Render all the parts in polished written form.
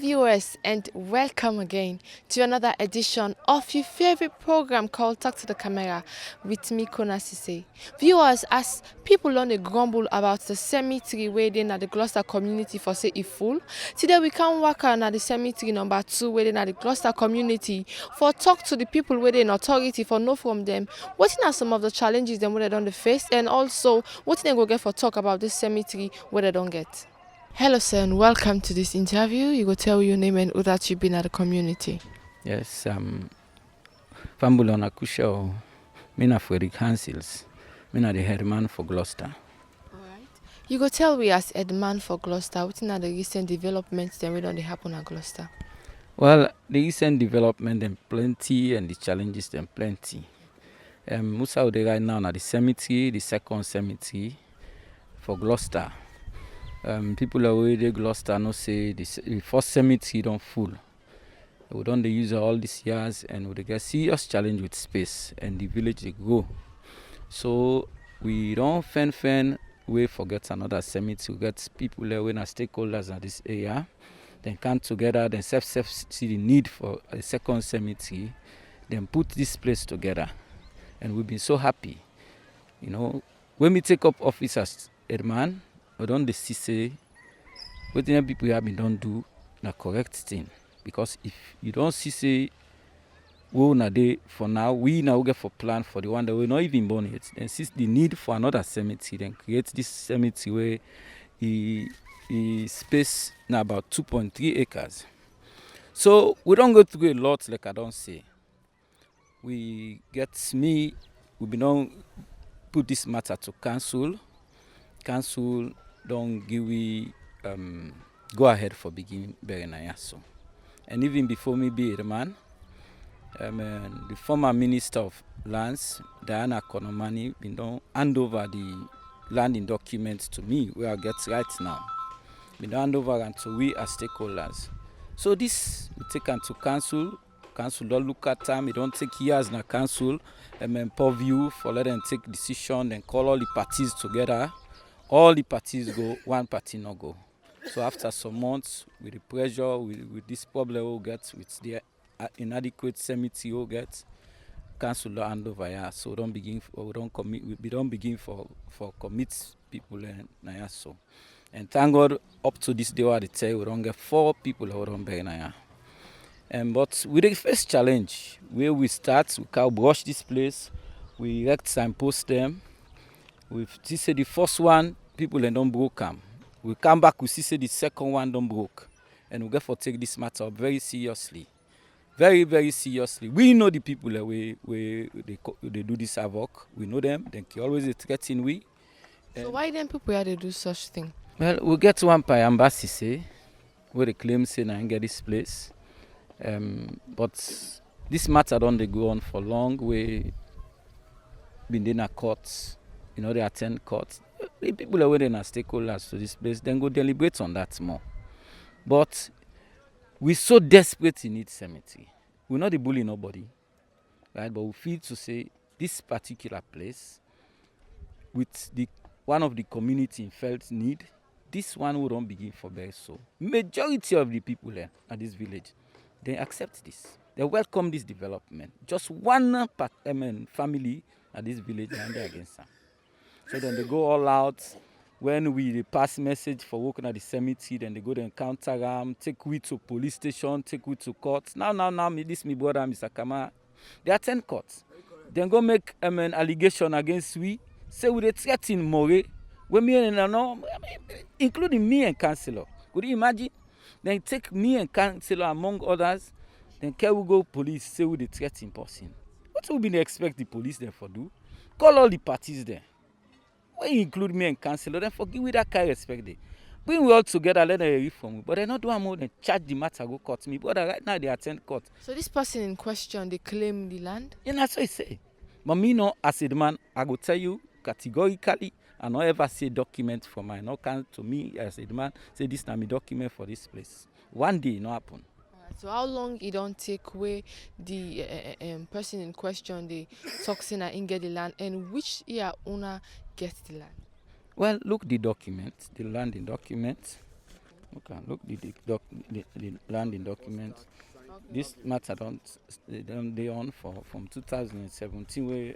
viewers, and welcome again to another edition of your favorite program called Talk to the Camera with me, Kona Sesay. Viewers, as people on the grumble about the cemetery waiting at the Gloucester community for say it full, today we can work on at the cemetery number 2 waiting at the Gloucester community for talk to the people waiting authority for know from them what are some of the challenges them where they don't face, and also what they go get for talk about this cemetery where they don't get. Hello, sir, and welcome to this interview. You go tell your name and who that you've been at the community. Yes, Fambulon Akusha, Mina Frederick Hansels, Mina the headman for Gloucester. Alright. You go tell we as headman for Gloucester, what are the recent developments that we don't happen at Gloucester? Well, the recent development them plenty and the challenges them plenty. Musa right now at the cemetery, the second cemetery for Gloucester. People already Gloucester no say the first cemetery don't full. We don't use all these years and we get serious challenge with space and the village they go. So we don't fen we forget another cemetery. We get people there when are stakeholders at this area. Then come together, then self see the need for a second cemetery, then put this place together. And we've been so happy. You know, when we take up office as headman, we don't see say what the people have been don't do the correct thing. Because if you don't see say we na day for now, we now get for plan for the one that we're not even born yet. Then since the need for another cemetery, then create this cemetery where the space now about 2.3 acres. So we don't go through a lot like I don't say. We been don't put this matter to council. Council don't give we go ahead for begin burying so. And even before me be a man, the former Minister of Lands, Diana Konomani, been don't hand over the landing documents to me where I get right now. Been hand over and to we as stakeholders. So this we take into council. Council don't look at time. It don't take years na council. Purview for let them take decision. Then call all the parties together. All the parties go, one party no go. So after some months, with the pressure, with this problem we get, with the inadequate cemetery we get, council don't hand over here. So we don't begin for commit people na so. And thank God, up to this day, what they tell we don't get 4 people who don't bury na. But with the first challenge, where we start, we can brush this place, we erect signpost them. We see the first one, people don't broke them. We come back, we see the second one don't broke. And we get for take this matter up very seriously. Very, very seriously. We know the people that they do this havoc. We know them. They always threaten we. So why then people here they do such thing? Well, we get one by embassy where they claim say I get this place. But this matter don't they go on for long. We been in a court, they attend court. The people are waiting as stakeholders to this place, then go deliberate on that more. But we're so desperate in need cemetery. We're not the bully nobody, right? But we feel to say this particular place, with one of the community felt need, this one wouldn't begin for very so. Majority of the people here at this village, they accept this. They welcome this development. Just one family at this village and they're against them. So then they go all out. When we pass message for working at the cemetery, then they go to encounter them, take we to police station, take we to court. Now, this me brother, Mr. Kama. They attend court. Then go make an allegation against we. Say we they threaten More. When me and including me and councillor. Could you imagine? Then take me and councillor among others. Then can we go police? Say we they threaten person. What would be expect the police there for do? Call all the parties there. When you include me and councillor, then forgive with that kind of respect there. Bring we all together, let them reform me. But they not do more than charge the matter, go court me. But right now they attend court. So this person in question, they claim the land? Yeah, that's what I say. But me no, as a man, I go tell you categorically, I not ever say document for mine. No can to me as a man say this na me document for this place. One day it no happen. So how long it don't take away the person in question, the toxin and get the land, and which year owner gets the land? Well, look the document, the landing document. Okay, look the landing documents. This matter don't they on for from 2017 where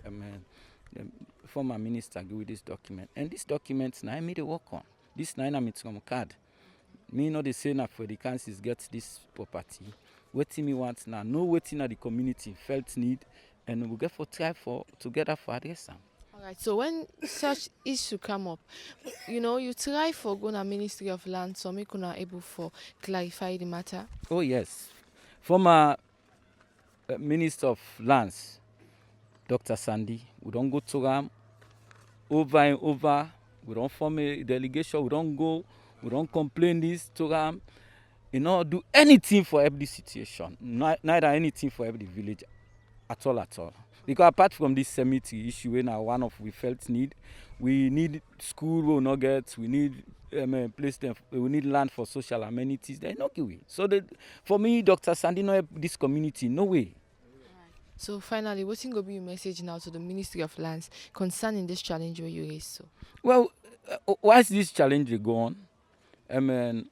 the former minister give with this document. And this document now I made a work on. This nine I'm from card. Me know the say now for the councils get this property. Waiting me want now, no waiting at the community felt need, and we get for try for together for address am. All right. So when such issue come up, you try for go na Ministry of Land, so make una able for clarify the matter. Oh yes, former Minister of Lands, Dr. Sandy, we don't go to am over and over. We don't form a delegation. We don't go. We don't complain this to am. You know, do anything for every situation. Neither anything for every village at all, at all. Because apart from this cemetery issue, we now one of we felt need. We need school we will not get. We need place them. We need land for social amenities. They no give way. So for me, Dr. Sandy, no help this community. No way. So finally, what's going to be your message now to the Ministry of Lands concerning this challenge where you raised? So, Well, once this challenge dey go on,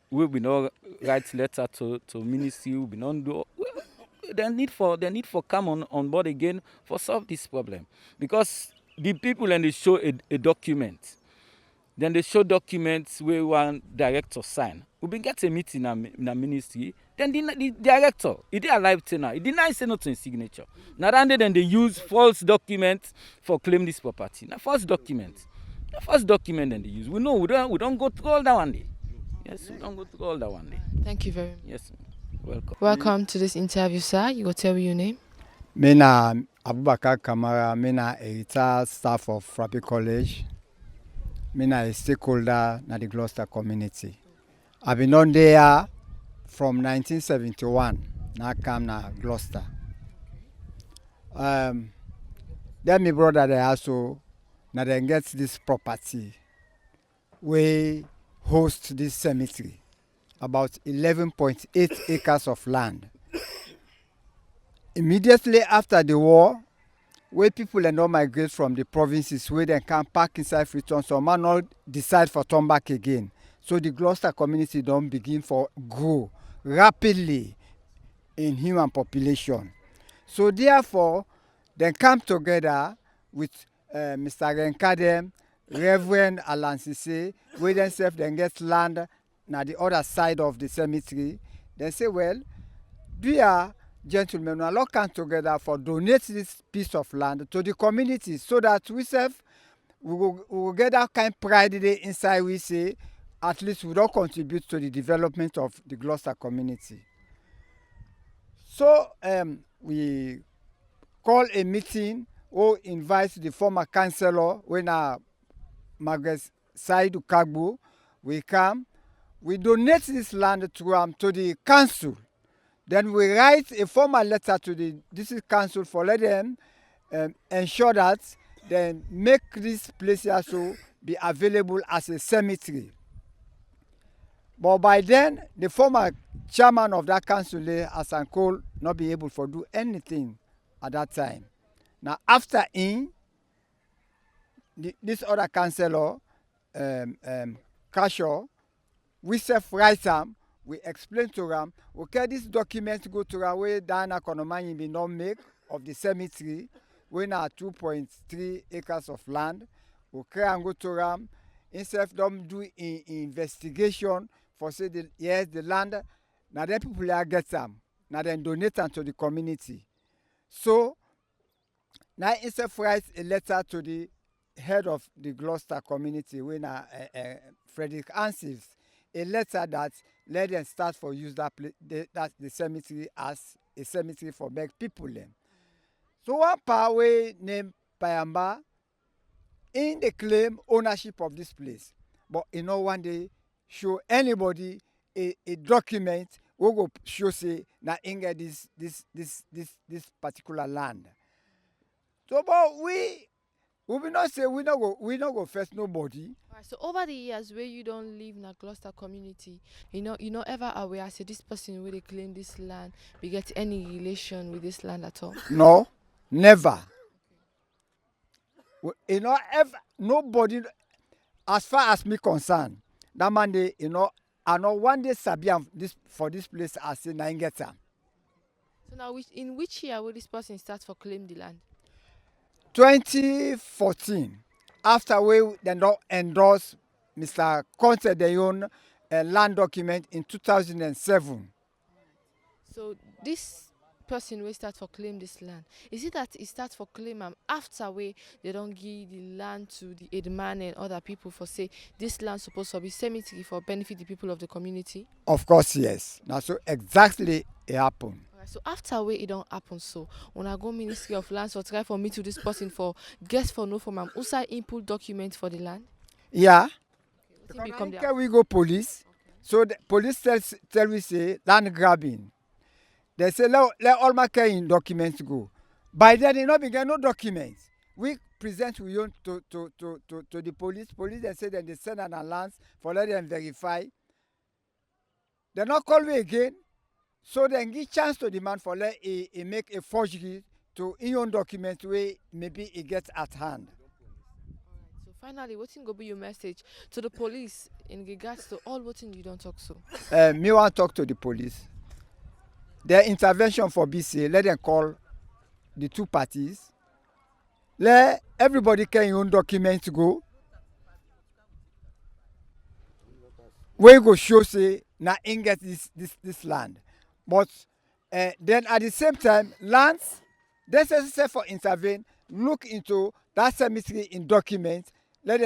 we will not write letter to ministry. We will not do. They need for come on board again for solve this problem, because the people and they show a document, then they show documents where one director sign. We been get a meeting in a ministry. Then the director, he dey alive till now. He deny say no to his signature. Now then they use false documents for claim this property. Now false documents. The first document then they use. We know we don't go through all that one day. Yes, we don't go through all that one day. Thank you very much. Yes, welcome. Welcome to this interview, sir. You go tell me your name. Me na Abubakar Kamara, me na a retired staff of Frappe College. Me na a stakeholder na the Gloucester community. I've been on there from 1971. Now come na Gloucester. Then my brother they also now then gets this property. We host this cemetery, about 11.8 acres of land. Immediately after the war, where people and all migrate from the provinces where they can park inside Freetown, so man not decide for turn back again. So the Gloucester community don't begin for grow rapidly in human population. So therefore, they come together with Mr. Renkadem, Reverend Alan Sesay, where themselves then get land na the other side of the cemetery. They say, well, dear gentlemen, we all come together for donate this piece of land to the community so that we will get that kind of pride inside. We say, at least we don't contribute to the development of the Gloucester community. So we call a meeting or invite the former councillor, when Margaret Saidu Kagbo, we come, we donate this land to the council. Then we write a formal letter to the district council for let them ensure that they make this place also be available as a cemetery. But by then, the former chairman of that council, Hassan Cole, not be able to do anything at that time. Now, after this other councillor, Kashaw, we self-write them, we explain to them, okay, this document go to our way down Konomani be not make of the cemetery, we now 2.3 acres of land, okay, and go to them, instead of them do investigation for say the land, now then people are get them, now then donate them to the community. So, now instead of write a letter to the head of the Gloucester community, when Frederick Ansels, a letter that let them start for use that the cemetery as a cemetery for make people them. So one power named Payamba in the claim ownership of this place, but one day show anybody a document we go show say na inga this particular land. So but we will not say we not go first nobody. Right, so over the years where you don't live in a Gloucester community, you know ever aware say this person where they claim this land, we get any relation with this land at all? No, never. Ever nobody, as far as me concerned, that man they I know one day Sabian this for this place I say na get am. So now, in which year will this person start for claim the land? 2014, after we then don't endorse Mr. Conte de own land document in 2007. So this person will start for claim this land. Is it that it starts for claim after we they don't give the land to the headman and other people for say this land supposed to be cemetery for benefit the people of the community? Of course, yes. Now so exactly it happened. Alright, so after we it don't happen, so when I go Ministry of Lands or try for me to this person for guess for no for my also input document for the land. Yeah. Wetin become the Can we go police? So the police tell we say land grabbing. They say let all my carrying documents go. By then they not begin no documents. We present we own to the police. Police they say then they send an allowance for let them verify. They not call me again. So then give chance to the man for let he make a forgery to his own document where maybe he gets at hand. So finally, what's go be your message to the police in regards to all what you don't talk so? Me want talk to the police. Their intervention for BCA, let them call the two parties. Let everybody carry your own documents go. We go show say na in get this land. But then at the same time, lands, they say for intervene, look into that cemetery in documents, let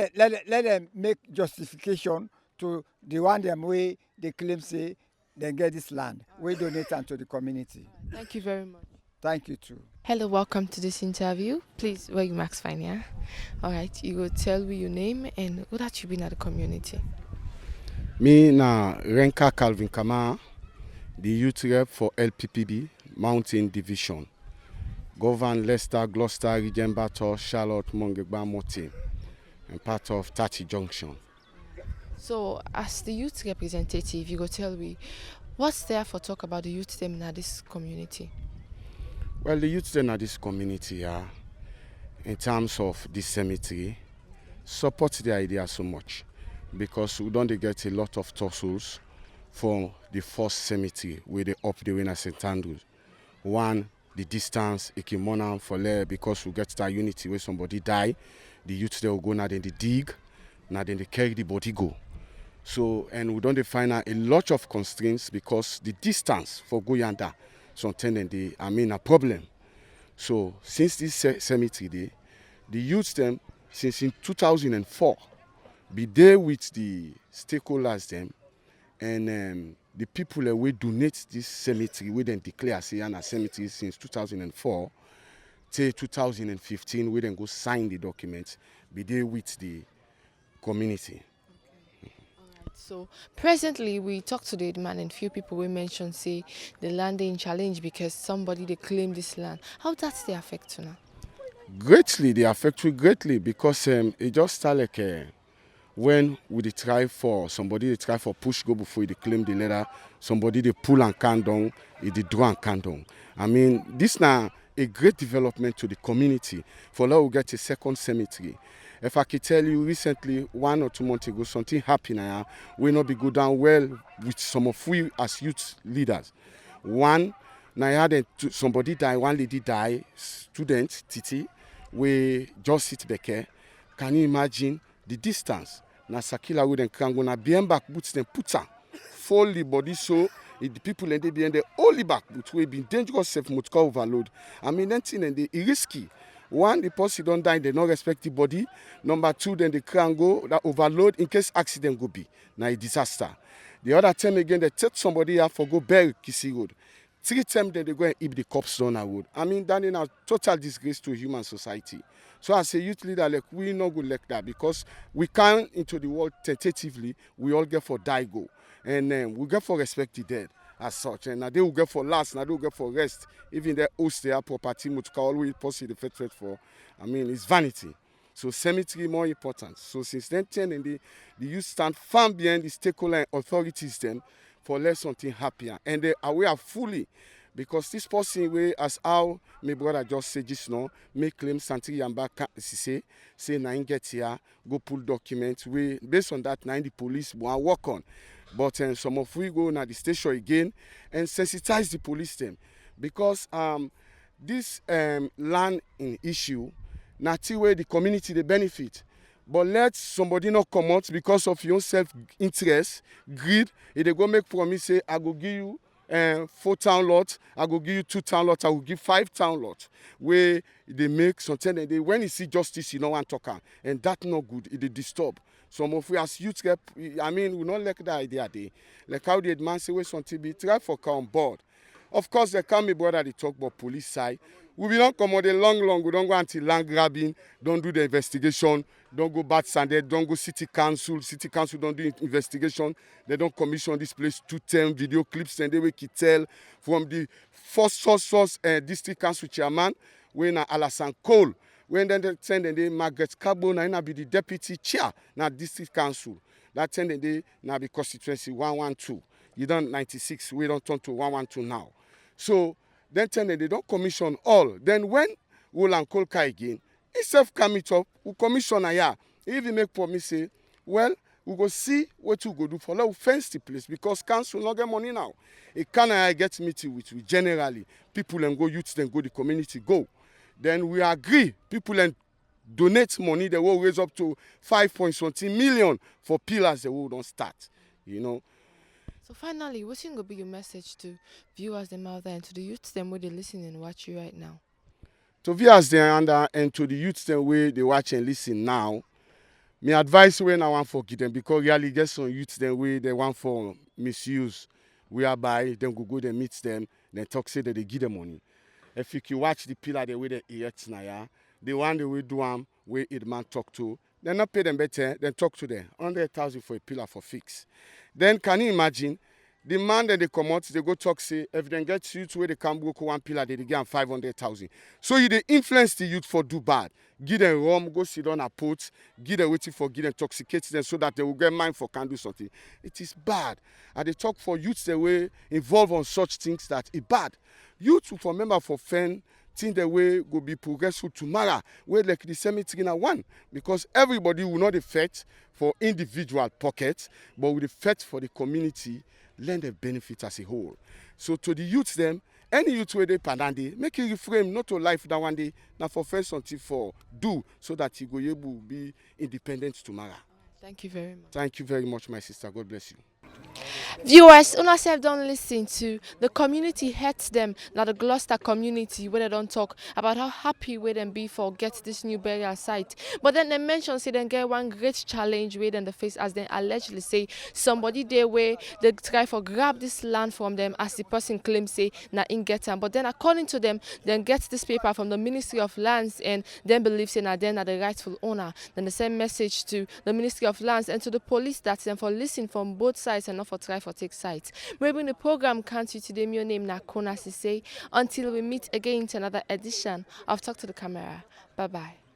them make justification to the one them way they claim say they get this land. We donate them to the community. Thank you very much. Thank you too. Hello, welcome to this interview. Please, where you Max fine, yeah? Alright, you go tell me your name and what that you been at the community. Me na Renka Calvin Kama, the youth rep for LPPB Mountain Division. Govern Leicester, Gloucester, Region Bator, Charlotte, Mongegba, Mote, and part of Tati Junction. So, as the youth representative, you go tell me what's there for talk about the youth them in this community. Well, the youth in this community are, in terms of this cemetery, support the idea so much because we don't get a lot of tussles for the first cemetery where they up the winner St. Andrews. One, the distance, Ikimona for there because we get that unity where somebody die, the youth they will go now then they dig, now then they carry the body go. So, and we don't find out a lot of constraints because the distance for Goyanda, sometimes they, a problem. So, since this cemetery day, the youth them, since in 2004, be there with the stakeholders them, and the people that will donate this cemetery, we then declare Siana cemetery since 2004 till 2015, we then go sign the documents, be there with the community. So presently we talked to the man and few people we mentioned say the land in challenge because somebody they claim this land. How does they affect you now? Greatly, they affect you greatly because it just start like when we dey try for somebody, they try for push go before they claim the letter, somebody they pull and can down, they draw and can down. I mean, this now a great development to the community. For now we get a second cemetery. If I could tell you recently, 1 or 2 months ago, something happened now, we not be go down well with some of we as youth leaders. One, now I had somebody die, one lady die, student, Titi, we just sit back here. Can you imagine the distance? Na Sakila with them can go na bien back boots them put her fully body so the people and they be in the only back boots we been dangerous self motor overload. I mean that thing and they risky. One, the person don't die, they don't respect the body. Number 2, then they can go that overload in case accident go be. Now a disaster. The other time again, they take somebody out for go bury Kisi Road. 3 times then they go and eat the corpse down a road. I mean that is a total disgrace to human society. So as a youth leader, like we not good like that because we come into the world tentatively, we all get for die go. And we get for respect the dead as such. And now they will get for last, now they will get for rest. Even their host, their property, which can always possibly the fetch for. I mean, it's vanity. So cemetery more important. So since then, and the youth stand firm behind the stakeholder authorities then for let something happier. And they are aware fully because this person way as how my brother just said just now, make claim Santiri Yamba say na get here, go pull documents. We based on that now the police will work on. But some of we go na the station again and sensitize the police them because this land in issue na till where the community they benefit. But let somebody not come out because of your own self-interest, greed. If they go make promise, say, I go give you 4 town lots, I go give you 2 town lots, I will give 5 town lots. Where they make something, and they, when you see justice, you know one talker. And that not good, it disturb. Some of we as youth rep, I mean, we not like that idea. They, like how the man say, we something be, try for come on board. Of course, they come, me brother, they talk about police side. We will not come on the long, we don't go until land grabbing, don't do the investigation, don't go bad Sunday, don't go city council don't do investigation, they don't commission this place to 10 video clips and they will tell from the first source district council chairman, when Alassane Cole, when then they send the Margaret Cabo, na be the deputy chair, na district council. That send they na be constituency 112. You done 96, we don't turn to 112 now. So then they don't commission all. Then when Roland Kolka again, he self come it up, we commission a year. If he make promise say, well, we go see what we go do for let we fence the place because council not get money now. It can't get meeting with we generally. People and go youths then go the community go. Then we agree, people and donate money, they will raise up to 5.something million for pillars they will don't start. You know. So finally, what's going to be your message to viewers them out there and to the youths them where they listen and watch you right now? To viewers them and to the youths them where they watch and listen now, my advice when I want for give them because really get some youths them where they want for misuse, whereby them go they meet them, then talk say that they give them money. If you can watch the pillar the way they eat now, the one the way do where it man talk to, then not pay them better, then talk to them. 100,000 for a pillar for fix. Then can you imagine the man that they come out, they go talk say if they get youth where they can go one pillar, they get 500,000. So you they influence the youth for do bad. Give them rum, go sit on a pot, give them waiting for give them intoxicate them so that they will get mind for can do something. It is bad. And they talk for youths the way involved on such things that it bad. Youth for member for fan think the way go be progressive tomorrow, where like the cemetery in one, because everybody will not affect for individual pockets, but will affect for the community, lend the benefit as a whole. So to the youth them, any youth where they panandi, make it reframe not to life that one day, now for first something for do so that you go able to be independent tomorrow. Thank you very much. Thank you very much, my sister. God bless you. Viewers, una self don't listen to the community hates them. Now the Gloucester community where they don't talk about how happy we them be for get this new burial site. But then they mention say they get one great challenge with them the face as they allegedly say somebody there where they try for grab this land from them as the person claims say na in get them. But then according to them, then get this paper from the Ministry of Lands and then believe say na then are the rightful owner. Then they send message to the Ministry of Lands and to the police that them for listen from both sides and not for try for take sides. Maybe the program can't you today. My name na Kona Sesay. Until we meet again to another edition of Talk to the Camera. Bye bye.